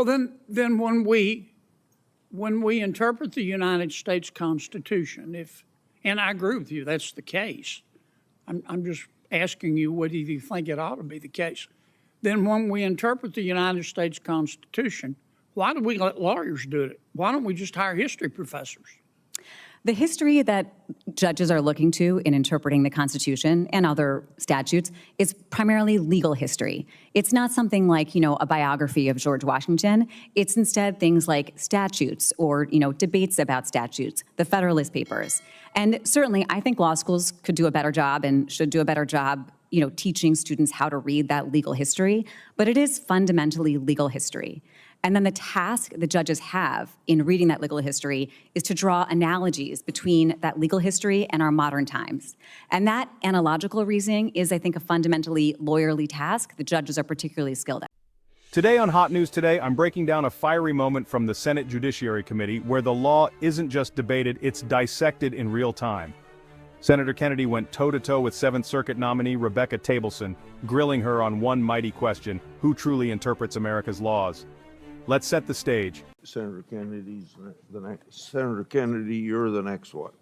Well, then when we interpret the United States Constitution, and I agree with you, that's the case. I'm just asking you whether you think it ought to be the case. Then when we interpret the United States Constitution, why do we let lawyers do it? Why don't we just hire history professors? The history that judges are looking to in interpreting the Constitution and other statutes is primarily legal history. It's not something like, a biography of George Washington. It's instead things like statutes or, debates about statutes, the Federalist Papers. And certainly, I think law schools could do a better job and should do a better job teaching students how to read that legal history, but it is fundamentally legal history. And then the task the judges have in reading that legal history is to draw analogies between that legal history and our modern times. And that analogical reasoning is, I think, a fundamentally lawyerly task the judges are particularly skilled at. Today on Hot News Today, I'm breaking down a fiery moment from the Senate Judiciary Committee where the law isn't just debated, it's dissected in real time. Senator Kennedy went toe-to-toe with Seventh Circuit nominee Rebecca Taibleson, grilling her on one mighty question: who truly interprets America's laws? Let's set the stage. Senator Kennedy's the next. Senator Kennedy, you're the next one.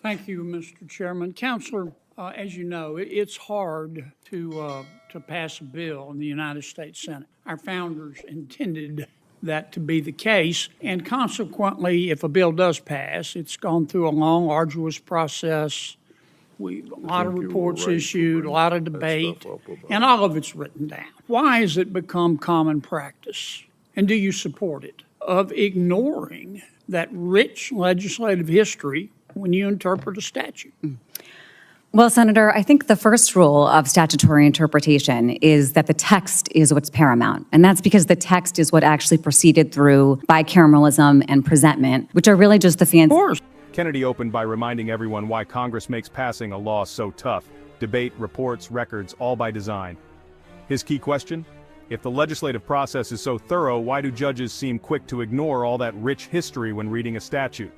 Thank you, Mr. Chairman. Counselor, as you know, it's hard to pass a bill in the United States Senate. Our founders intended that to be the case, and consequently, if a bill does pass, it's gone through a long, arduous process. A lot of reports issued, a lot of debate, and all of it's written down. Why has it become common practice, and do you support it, of ignoring that rich legislative history when you interpret a statute? Well, Senator, I think the first rule of statutory interpretation is that the text is what's paramount. And that's because the text is what actually proceeded through bicameralism and presentment, which are really just the fancy. Of course. Kennedy opened by reminding everyone why Congress makes passing a law so tough. Debate, reports, records, all by design. His key question? If the legislative process is so thorough, why do judges seem quick to ignore all that rich history when reading a statute?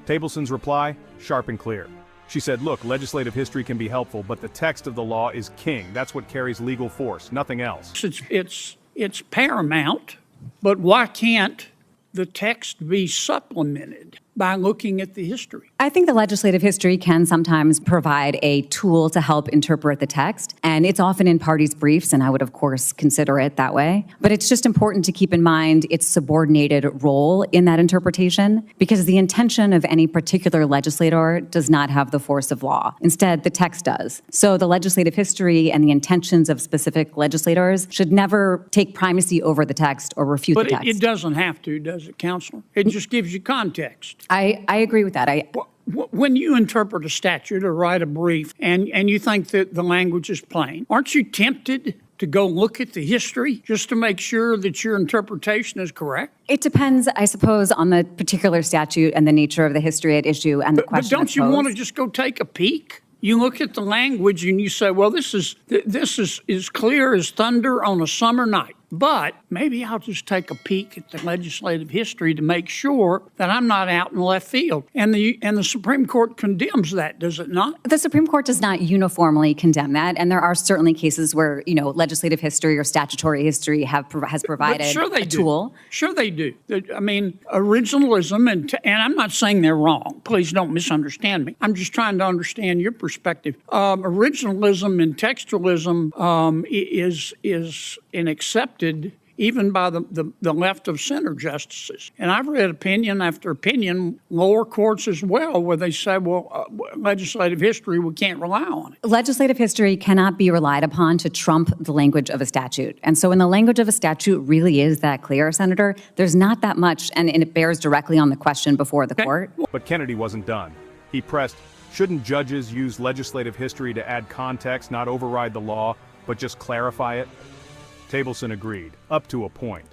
Tableson's reply? Sharp and clear. She said, look, legislative history can be helpful, but the text of the law is king. That's what carries legal force, nothing else. It's paramount, but why can't the text be supplemented by looking at the history? I think the legislative history can sometimes provide a tool to help interpret the text, and it's often in parties' briefs, and I would, of course, consider it that way. But it's just important to keep in mind its subordinated role in that interpretation, because the intention of any particular legislator does not have the force of law. Instead, the text does. So the legislative history and the intentions of specific legislators should never take primacy over the text or refute the text. But it doesn't have to, does it, Counselor? It just gives you context. I agree with that. When you interpret a statute or write a brief and you think that the language is plain, aren't you tempted to go look at the history just to make sure that your interpretation is correct? It depends, I suppose, on the particular statute and the nature of the history at issue and the question. But don't you want to just go take a peek? You look at the language and you say, well, this is as clear as thunder on a summer night. But maybe I'll just take a peek at the legislative history to make sure that I'm not out in left field. And the Supreme Court condemns that, does it not? The Supreme Court does not uniformly condemn that, and there are certainly cases where legislative history or statutory history has provided a tool. Sure, they do. I mean, originalism and I'm not saying they're wrong. Please don't misunderstand me. I'm just trying to understand your perspective. Originalism and textualism is an accepted even by the left of center justices. And I've read opinion after opinion, lower courts as well, where they say, well, legislative history, we can't rely on it. Legislative history cannot be relied upon to trump the language of a statute. And so when the language of a statute really is that clear, Senator, there's not that much, and it bears directly on the question before the court. But Kennedy wasn't done. He pressed, shouldn't judges use legislative history to add context, not override the law, but just clarify it? Taibleson agreed, up to a point.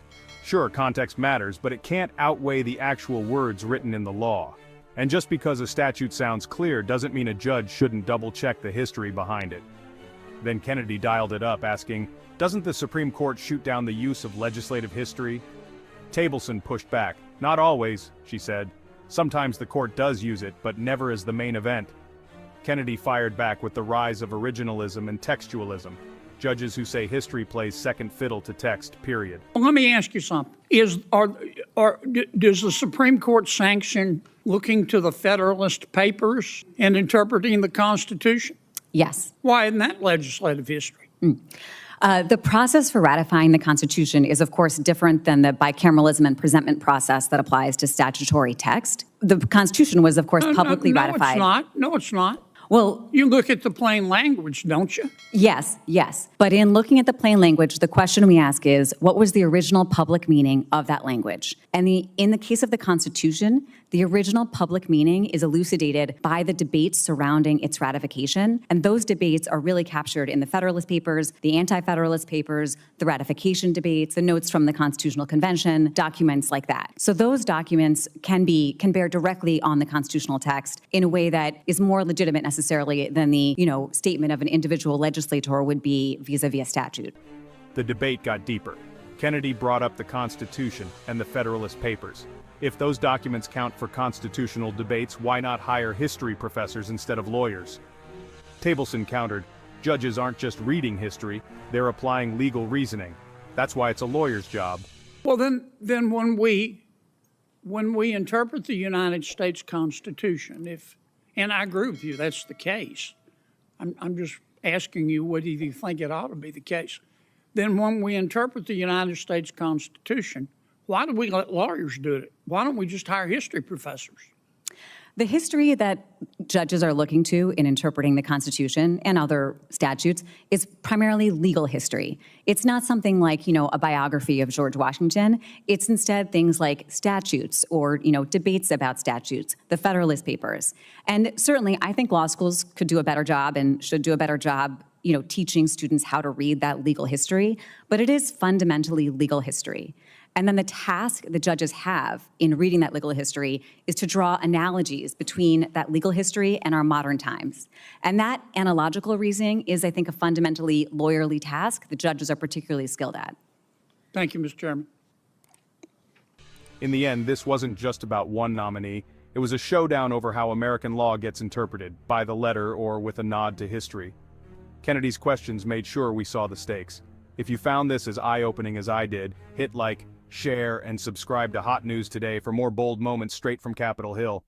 Sure, context matters, but it can't outweigh the actual words written in the law. And just because a statute sounds clear doesn't mean a judge shouldn't double-check the history behind it. Then Kennedy dialed it up, asking, doesn't the Supreme Court shoot down the use of legislative history? Taibleson pushed back. Not always, she said. Sometimes the court does use it, but never as the main event. Kennedy fired back with the rise of originalism and textualism. Judges who say history plays second fiddle to text, period. Well, let me ask you something. Does the Supreme Court sanction looking to the Federalist Papers and interpreting the Constitution? Yes. Why isn't that legislative history? The process for ratifying the Constitution is, of course, different than the bicameralism and presentment process that applies to statutory text. The Constitution was, of course, publicly ratified. No, it's not. Well, You look at the plain language, don't you? yes. But in looking at the plain language, the question we ask is, what was the original public meaning of that language? And in the case of the Constitution, the original public meaning is elucidated by the debates surrounding its ratification. And those debates are really captured in the Federalist Papers, the Anti-Federalist Papers, the ratification debates, the notes from the Constitutional Convention, documents like that. So those documents can bear directly on the constitutional text in a way that is more legitimate necessarily than the, statement of an individual legislator would be vis-a-vis a statute. The debate got deeper. Kennedy brought up the Constitution and the Federalist Papers. If those documents count for constitutional debates, why not hire history professors instead of lawyers? Taibleson countered, judges aren't just reading history, they're applying legal reasoning. That's why it's a lawyer's job. Well, then when we interpret the United States Constitution, and I agree with you, that's the case. I'm just asking you, whether you think it ought to be the case. Then when we interpret the United States Constitution, why do we let lawyers do it? Why don't we just hire history professors? The history that judges are looking to in interpreting the Constitution and other statutes is primarily legal history. It's not something like, a biography of George Washington. It's instead things like statutes or, debates about statutes, the Federalist Papers. And certainly, I think law schools could do a better job and should do a better job, teaching students how to read that legal history. But it is fundamentally legal history. And then the task the judges have in reading that legal history is to draw analogies between that legal history and our modern times. And that analogical reasoning is, I think, a fundamentally lawyerly task the judges are particularly skilled at. Thank you, Mr. Chairman. In the end, this wasn't just about one nominee. It was a showdown over how American law gets interpreted, by the letter or with a nod to history. Kennedy's questions made sure we saw the stakes. If you found this as eye-opening as I did, hit like, share, and subscribe to Hot News Today for more bold moments straight from Capitol Hill.